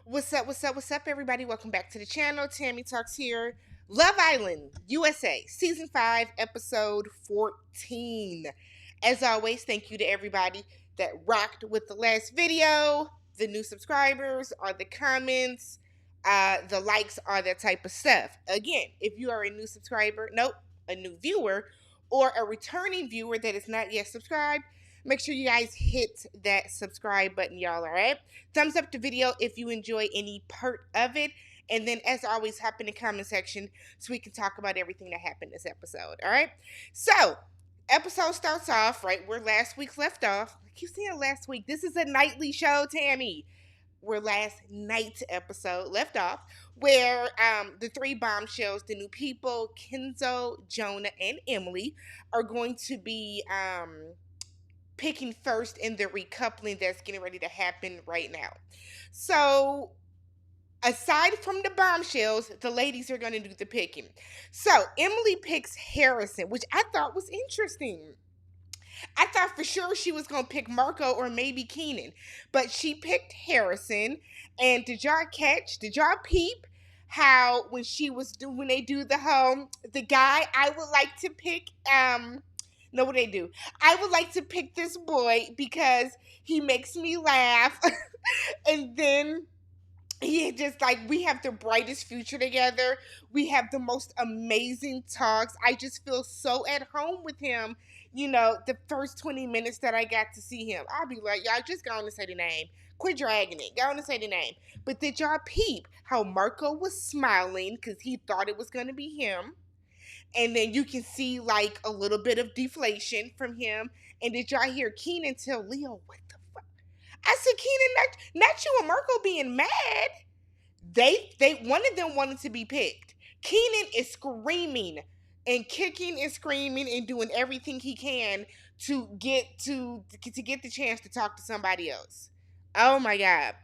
What's up, everybody? Welcome back to the channel. Tammy Talks here. Love Island, USA, Season 5, Episode 14. As always, thank you to everybody that rocked with the last video, the new subscribers, or the comments, the likes, or that type of stuff. Again, if you are a new subscriber, a new viewer, or a returning viewer that is not yet subscribed, make sure you guys hit that subscribe button, y'all, all right? Thumbs up the video if you enjoy any part of it. And then, as always, hop in the comment section so we can talk about everything that happened this episode, all right? So, episode starts off right where last week left off. I keep saying last week. This is a nightly show, Tammy. Where last night's episode left off, where the three bombshells, the new people, Kenzo, Jonah, and Emily, are going to be picking first in the recoupling that's getting ready to happen right now. So, aside from the bombshells, the ladies are going to do the picking. So, Emily picks Harrison, which I thought was interesting. I thought for sure she was going to pick Marco or maybe Keenan, but she picked Harrison. And did y'all peep how when they do the guy I would like to pick, know what they do? I would like to pick this boy because he makes me laugh. And then he just like, we have the brightest future together. We have the most amazing talks. I just feel so at home with him. The first 20 minutes that I got to see him, I'll be like, y'all just go on and say the name. Quit dragging it. Go on and say the name. But did y'all peep how Marco was smiling because he thought it was going to be him? And then you can see like a little bit of deflation from him. And did y'all hear Keenan tell Leo, what the fuck? I said, Keenan, not you and Marco being mad. They one of them wanted to be picked. Keenan is screaming and kicking and screaming and doing everything he can to get the chance to talk to somebody else. Oh my God.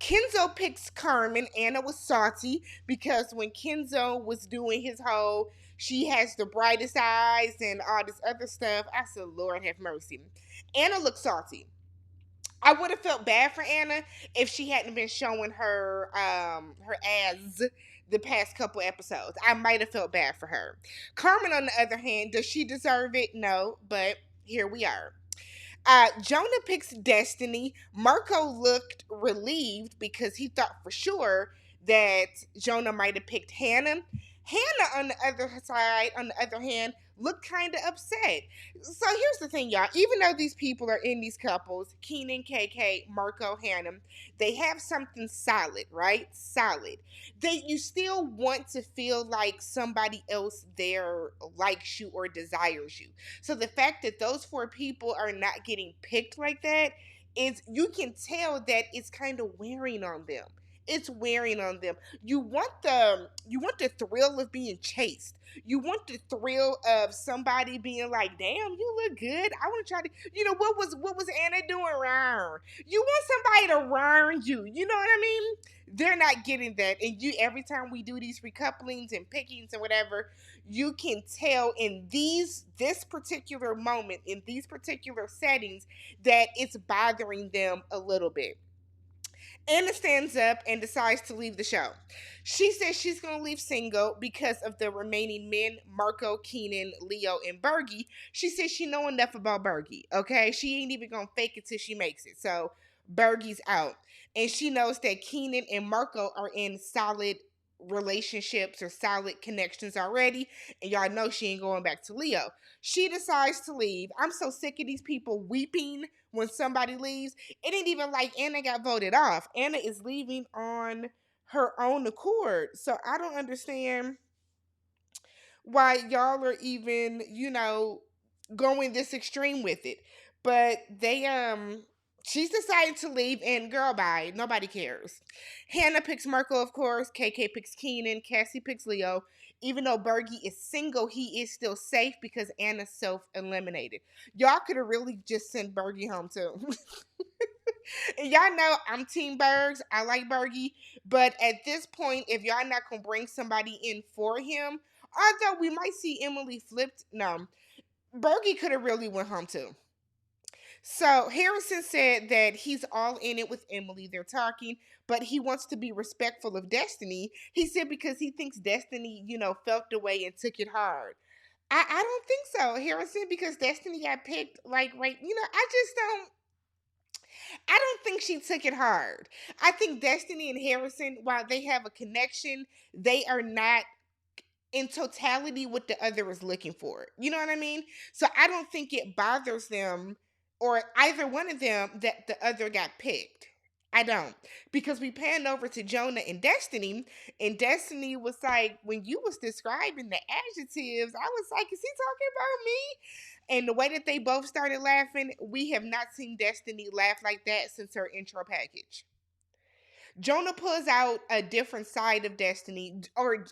Kenzo picks Carmen. Anna was salty because when Kenzo was doing his whole, she has the brightest eyes and all this other stuff, I said, Lord have mercy. Anna looked salty. I would have felt bad for Anna if she hadn't been showing her ass the past couple episodes. I might have felt bad for her. Carmen, on the other hand, does she deserve it? No, but here we are. Jonah picks Destiny. Marco looked relieved because he thought for sure that Jonah might have picked Hannah. Hannah, on the other hand, looked kind of upset. So here's the thing, y'all. Even though these people are in these couples, Keenan, KK, Marco, Hannah, they have something solid, right? Solid. You still want to feel like somebody else there likes you or desires you. So the fact that those four people are not getting picked like that is, you can tell that it's kind of wearing on them. It's wearing on them. You want the thrill of being chased. You want the thrill of somebody being like, "Damn, you look good. I want to try to." What was Anna doing wrong? You want somebody to wrong you. You know what I mean? They're not getting that, and every time we do these recouplings and pickings and whatever, you can tell in this particular moment, in these particular settings, that it's bothering them a little bit. Anna stands up and decides to leave the show. She says she's going to leave single because of the remaining men, Marco, Keenan, Leo, and Bergie. She says she know enough about Bergie, okay? She ain't even going to fake it till she makes it. So Bergie's out. And she knows that Keenan and Marco are in solid relationships or solid connections already. And y'all know she ain't going back to Leo. She decides to leave. I'm so sick of these people weeping when somebody leaves. It ain't even like Anna got voted off. Anna is leaving on her own accord. So I don't understand why y'all are even, going this extreme with it. But she's decided to leave, and girl, bye. Nobody cares. Hannah picks Marco, of course. KK picks Keenan. Cassie picks Leo. Even though Bergie is single, he is still safe because Anna's self-eliminated. Y'all could have really just sent Bergie home too. And y'all know I'm Team Bergs. I like Bergie. But at this point, if y'all not going to bring somebody in for him, although we might see Emily flipped, no, Bergie could have really went home too. So Harrison said that he's all in it with Emily. They're talking, but he wants to be respectful of Destiny. He said because he thinks Destiny, felt the way and took it hard. I don't think so, Harrison, because Destiny got picked like right. I just don't. I don't think she took it hard. I think Destiny and Harrison, while they have a connection, they are not in totality what the other is looking for. You know what I mean? So I don't think it bothers them or either one of them that the other got picked. I don't. Because we panned over to Jonah and Destiny was like, when you was describing the adjectives, I was like, is he talking about me? And the way that they both started laughing, we have not seen Destiny laugh like that since her intro package. Jonah pulls out a different side of Destiny, or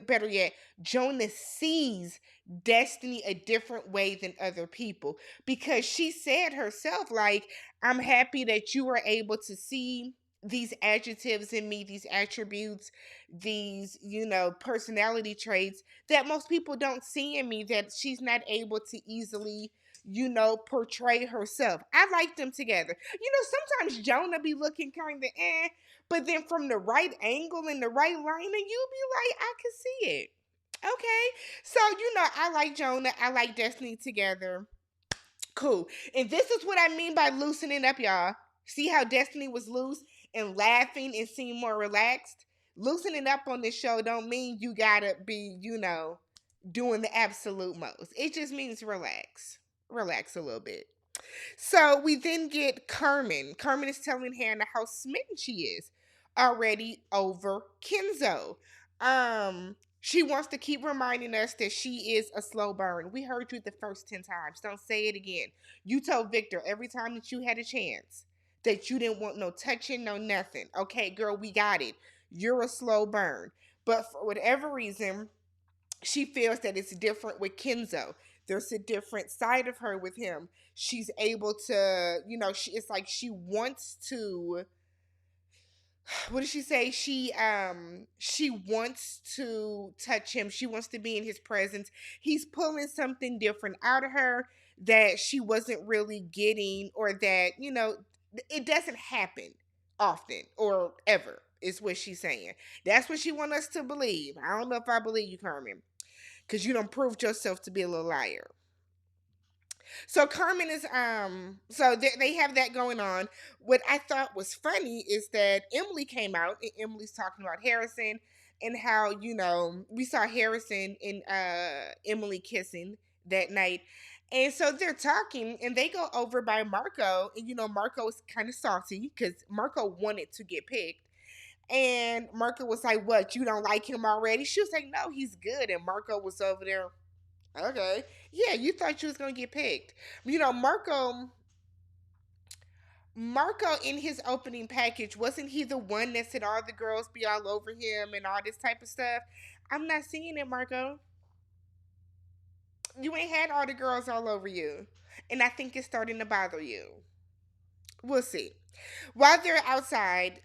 better yet, Jonah sees Destiny a different way than other people because she said herself, like, I'm happy that you were able to see these adjectives in me, these attributes, these, personality traits that most people don't see in me, that she's not able to easily portray herself. I like them together. Sometimes Jonah be looking kind of but then from the right angle and the right line, and you be like, I can see it. Okay. So, I like Jonah. I like Destiny together. Cool. And this is what I mean by loosening up, y'all. See how Destiny was loose and laughing and seemed more relaxed? Loosening up on this show don't mean you gotta be, doing the absolute most. It just means relax. Relax a little bit. So we then get Carmen. Carmen is telling Hannah how smitten she is already over Kenzo. She wants to keep reminding us that she is a slow burn. We heard you the first 10 times. Don't say it again. You told Victor every time that you had a chance that you didn't want no touching, no nothing. Okay, girl, we got it. You're a slow burn. But for whatever reason, she feels that it's different with Kenzo. There's a different side of her with him. She's able to, it's like she wants to, what did she say? She wants to touch him. She wants to be in his presence. He's pulling something different out of her that she wasn't really getting, or that, it doesn't happen often or ever, is what she's saying. That's what she wants us to believe. I don't know if I believe you, Carmen, because you don't prove yourself to be a little liar. So Carmen is so they have that going on. What I thought was funny is that Emily came out and Emily's talking about Harrison and how, we saw Harrison and Emily kissing that night. And so they're talking and they go over by Marco, and Marco is kind of salty because Marco wanted to get picked. And Marco was like, "What, you don't like him already?" She was like, "No, he's good." And Marco was over there, okay. Yeah, you thought you was gonna get picked. Marco in his opening package, wasn't he the one that said all the girls be all over him and all this type of stuff? I'm not seeing it, Marco. You ain't had all the girls all over you. And I think it's starting to bother you. We'll see. While they're outside,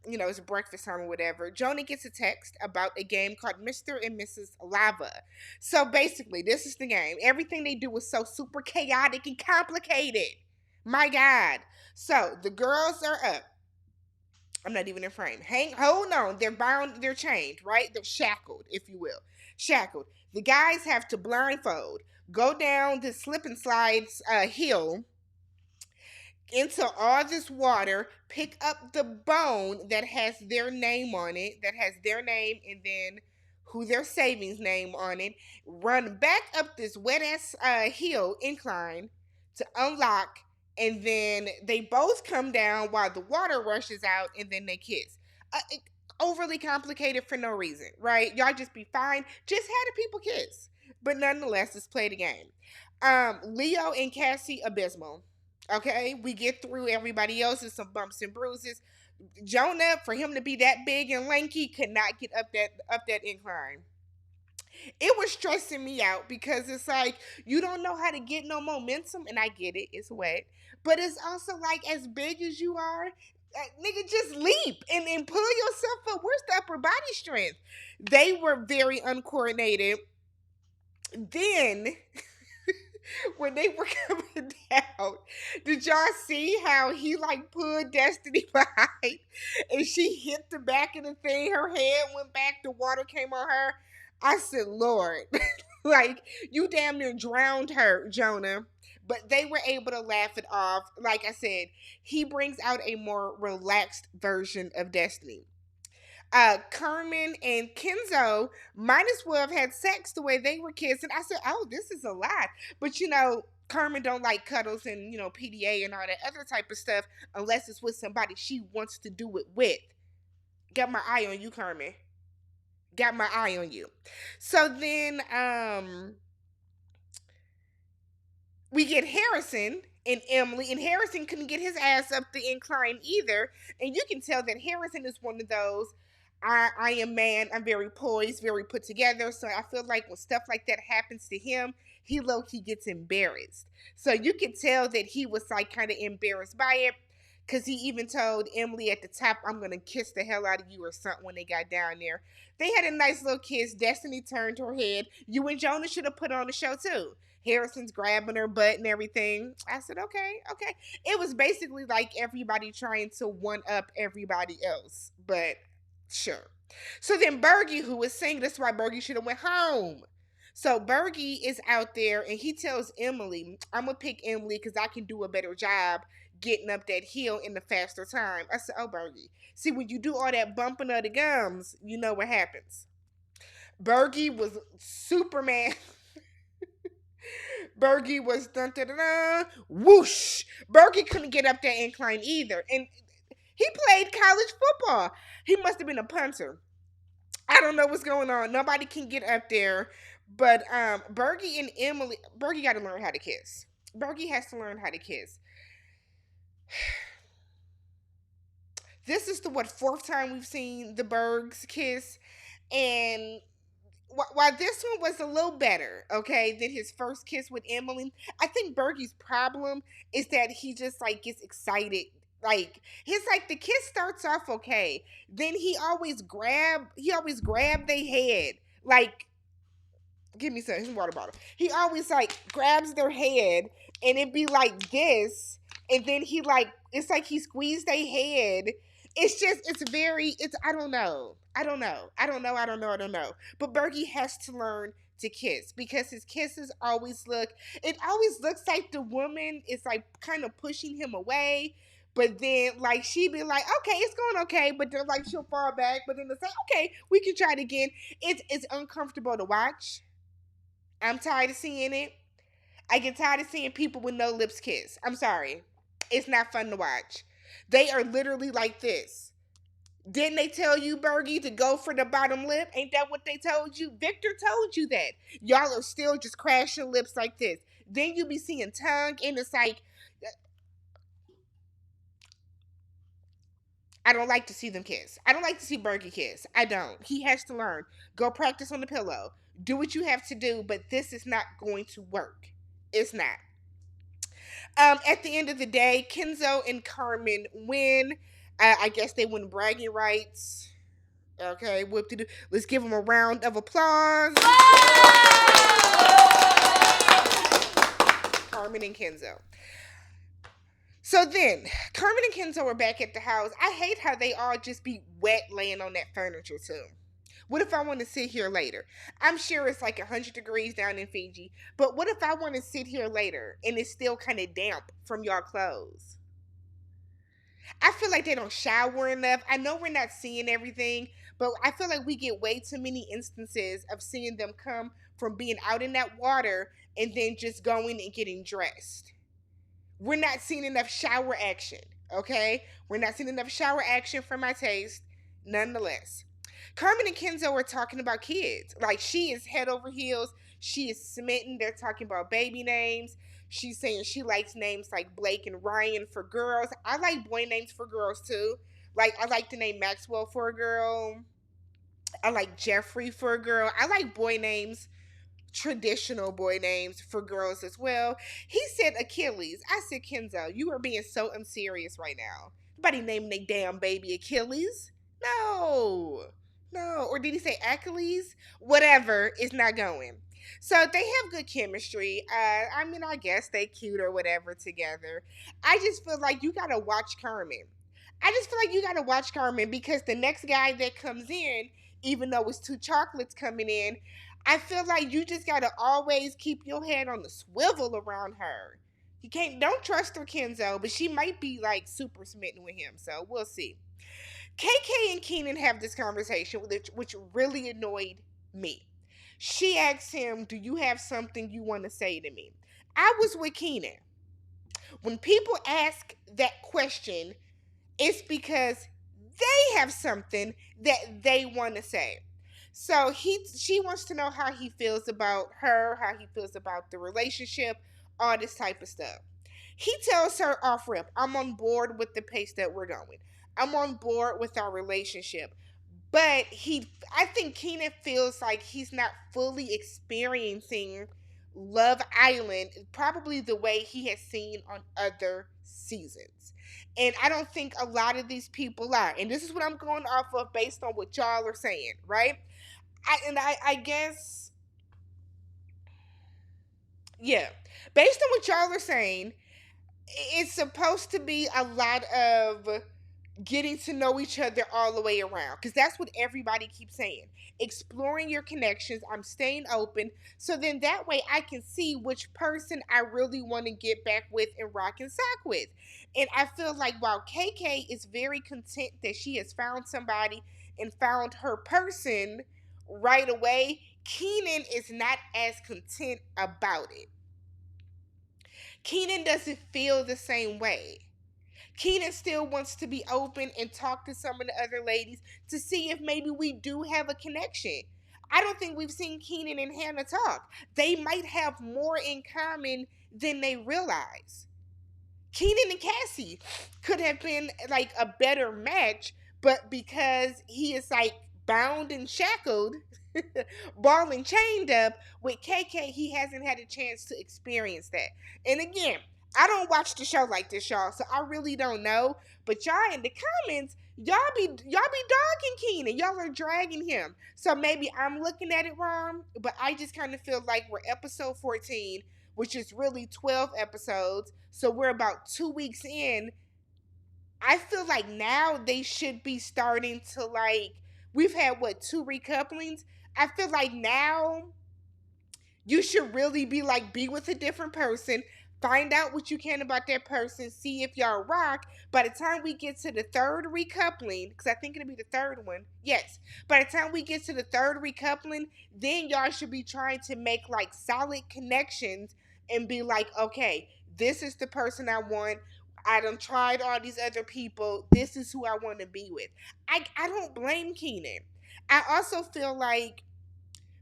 it's breakfast time or whatever, Jonah gets a text about a game called Mr. and Mrs. Lava. So basically, this is the game. Everything they do is so super chaotic and complicated. My God. So the girls are up. I'm not even in frame. Hold on. They're bound, they're chained, right? They're shackled, if you will. Shackled. The guys have to blindfold, go down the slip and slides hill into all this water, pick up the bone that has their name on it, that has their name and then who their savings name on it, run back up this wet ass hill incline to unlock, and then they both come down while the water rushes out, and then they kiss. Overly complicated for no reason, right? Y'all just be fine. Just had the people kiss. But nonetheless, let's play the game. Leo and Cassie, abysmal. Okay, we get through everybody else's some bumps and bruises. Jonah, for him to be that big and lanky, could not get up that incline. It was stressing me out because it's like you don't know how to get no momentum, and I get it, it's wet, but it's also like as big as you are, nigga, just leap and pull yourself up. Where's the upper body strength? They were very uncoordinated. Then when they were coming out. Did y'all see how he like pulled Destiny behind and she hit the back of the thing? Her head went back, the water came on her. I said, Lord, like you damn near drowned her, Jonah. But they were able to laugh it off. Like I said, he brings out a more relaxed version of Destiny. Kerman and Kenzo might as well have had sex the way they were kissing. I said, oh, this is a lot. But Kerman don't like cuddles and PDA and all that other type of stuff unless it's with somebody she wants to do it with. Got my eye on you, Kerman. Got my eye on you. So then we get Harrison and Emily, and Harrison couldn't get his ass up the incline either. And you can tell that Harrison is one of those, I am man, I'm very poised, very put together. So I feel like when stuff like that happens to him, he low-key gets embarrassed. So you can tell that he was like kind of embarrassed by it. Cause he even told Emily at the top, I'm gonna kiss the hell out of you or something when they got down there. They had a nice little kiss. Destiny turned her head. You and Jonah should have put on the show too. Harrison's grabbing her butt and everything. I said, okay, okay. It was basically like everybody trying to one up everybody else. But sure. So then Bergie, who was singing, that's why Bergie should have went home. So Bergie is out there and he tells Emily, I'm gonna pick Emily because I can do a better job getting up that hill in the faster time. I said, oh Bergie. See, when you do all that bumping of the gums, you know what happens. Bergie was Superman. Bergie was dun dun dun dun, whoosh. Bergie couldn't get up that incline either. And he played college football. He must have been a punter. I don't know what's going on. Nobody can get up there. But Bergie and Emily, Bergie got to learn how to kiss. Bergie has to learn how to kiss. This is the fourth time we've seen the Bergs kiss, and while this one was a little better, okay, than his first kiss with Emily, I think Bergie's problem is that he just like gets excited. Like he's like the kiss starts off okay, then he always grab their head. Like, give me some his water bottle. He always like grabs their head and it be like this, and then he like it's like he squeezed their head. It's I don't know. But Bergie has to learn to kiss because his kisses it always looks like the woman is like kind of pushing him away. But then like she be like, okay, it's going okay, but then like she'll fall back, but then they'll say, okay, we can try it again. It's uncomfortable to watch. I'm tired of seeing it. I get tired of seeing people with no lips kiss. I'm sorry. It's not fun to watch. They are literally like this. Didn't they tell you, Bergie, to go for the bottom lip? Ain't that what they told you? Victor told you that. Y'all are still just crashing lips like this. Then you be seeing tongue, and it's like, I don't like to see them kiss. I don't like to see Bergie kiss. I don't. He has to learn. Go practice on the pillow. Do what you have to do, but this is not going to work. It's not. At the end of the day, Kenzo and Carmen win. I guess they win bragging rights. Okay, whoop de doo. Let's give them a round of applause. Carmen and Kenzo. So then, Carmen and Kenzo are back at the house. I hate how they all just be wet laying on that furniture too. What if I want to sit here later? I'm sure it's like 100 degrees down in Fiji, but what if I want to sit here later and it's still kind of damp from y'all clothes? I feel like they don't shower enough. I know we're not seeing everything, but I feel like we get way too many instances of seeing them come from being out in that water and then just going and getting dressed. We're not seeing enough shower action, okay? We're not seeing enough shower action for my taste, nonetheless. Carmen and Kenzo are talking about kids. Like, she is head over heels. She is smitten. They're talking about baby names. She's saying she likes names like Blake and Ryan for girls. I like boy names for girls too. Like, I like the name Maxwell for a girl. I like Jeffrey for a girl. I like boy names, traditional boy names for girls as well. He said Achilles. I said, Kenzo, you are being so unserious right now. Nobody naming their damn baby Achilles. No. No. Or did he say Achilles? Whatever. It's not going. So they have good chemistry. I mean, I guess they cute or whatever together. I just feel like you gotta watch Carmen. I just feel like you gotta watch Carmen because the next guy that comes in, even though it's two chocolates coming in, I feel like you just gotta always keep your head on the swivel around her. You can't don't trust her, Kenzo, but she might be like super smitten with him. So we'll see. KK and Keenan have this conversation, which really annoyed me. She asks him, "Do you have something you want to say to me?" I was with Keenan. When people ask that question, it's because they have something that they want to say. So she wants to know how he feels about her, how he feels about the relationship, all this type of stuff. He tells her off rip, "I'm on board with the pace that we're going. I'm on board with our relationship." But I think Keenan feels like he's not fully experiencing Love Island probably the way he has seen on other seasons. And I don't think a lot of these people are. And this is what I'm going off of based on what y'all are saying, right? I guess, yeah. Based on what y'all are saying, it's supposed to be a lot of getting to know each other all the way around, because that's what everybody keeps saying. Exploring your connections, I'm staying open, so then that way I can see which person I really want to get back with and rock and sock with. And I feel like while KK is very content that she has found somebody and found her person right away, Keenan is not as content about it. Keenan doesn't feel the same way. Keenan still wants to be open and talk to some of the other ladies to see if maybe we do have a connection. I don't think we've seen Keenan and Hannah talk. They might have more in common than they realize. Keenan and Cassie could have been like a better match, but because he is like bound and shackled, ball and chained up with KK, he hasn't had a chance to experience that. And again, I don't watch the show like this, y'all, so I really don't know. But y'all in the comments, y'all be dogging Keenan. Y'all are dragging him. So maybe I'm looking at it wrong, but I just kind of feel like we're episode 14, which is really 12 episodes. So we're about 2 weeks in. I feel like now they should be starting to like, we've had what, two recouplings? I feel like now you should really be like, be with a different person, find out what you can about that person, see if y'all rock. By the time we get to the third recoupling, because I think it'll be the third one, yes. By the time we get to the third recoupling, then y'all should be trying to make like solid connections and be like, okay, this is the person I want. I done tried all these other people. This is who I want to be with. I don't blame Keenan. I also feel like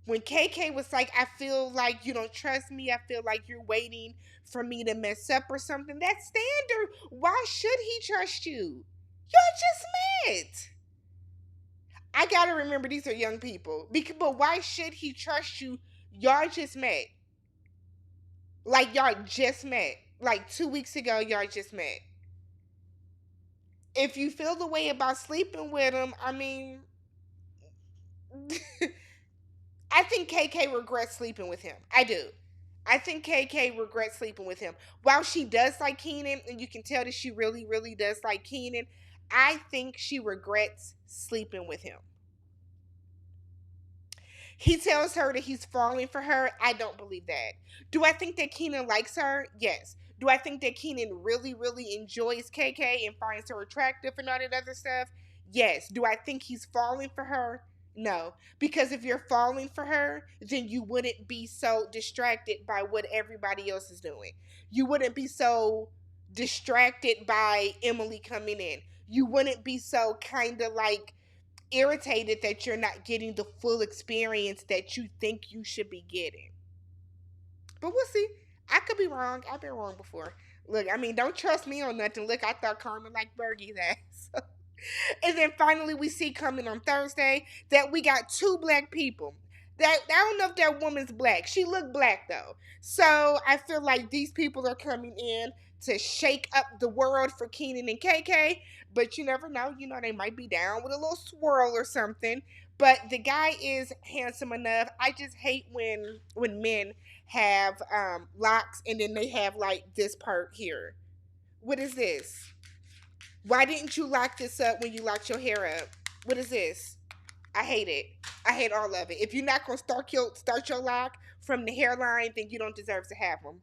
when KK was like, "I feel like you don't trust me. I feel like you're waiting for me to mess up or something." That's standard. Why should he trust you? Y'all just met. I gotta remember these are young people. But why should he trust you? Y'all just met. Like y'all just met. Like 2 weeks ago, y'all just met. If you feel the way about sleeping with him, I mean, I think KK regrets sleeping with him. I do. I think KK regrets sleeping with him. While she does like Keenan, and you can tell that she really, really does like Keenan, I think she regrets sleeping with him. He tells her that he's falling for her. I don't believe that. Do I think that Keenan likes her? Yes. Do I think that Keenan really, really enjoys KK and finds her attractive and all that other stuff? Yes. Do I think he's falling for her? No. Because if you're falling for her, then you wouldn't be so distracted by what everybody else is doing. You wouldn't be so distracted by Emily coming in. You wouldn't be so kind of like irritated that you're not getting the full experience that you think you should be getting. But we'll see. I could be wrong. I've been wrong before. Look, I mean, don't trust me on nothing. Look, I thought Carmen liked Bergie's ass. And then finally, we see coming on Thursday that we got two black people. That I don't know if that woman's black. She looked black though. So I feel like these people are coming in to shake up the world for Keenan and KK, but you never know. You know, they might be down with a little swirl or something. But the guy is handsome enough. I just hate when men have locks and then they have like this part here. What is this? Why didn't you lock this up when you locked your hair up? What is this? I hate it. I hate all of it. If you're not gonna start your lock from the hairline, then you don't deserve to have them.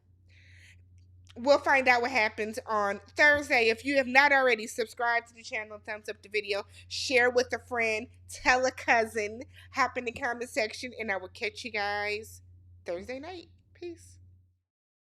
We'll find out what happens on Thursday. If you have not already, subscribe to the channel, thumbs up the video, share with a friend, tell a cousin, hop in the comment section, and I will catch you guys Thursday night. Peace.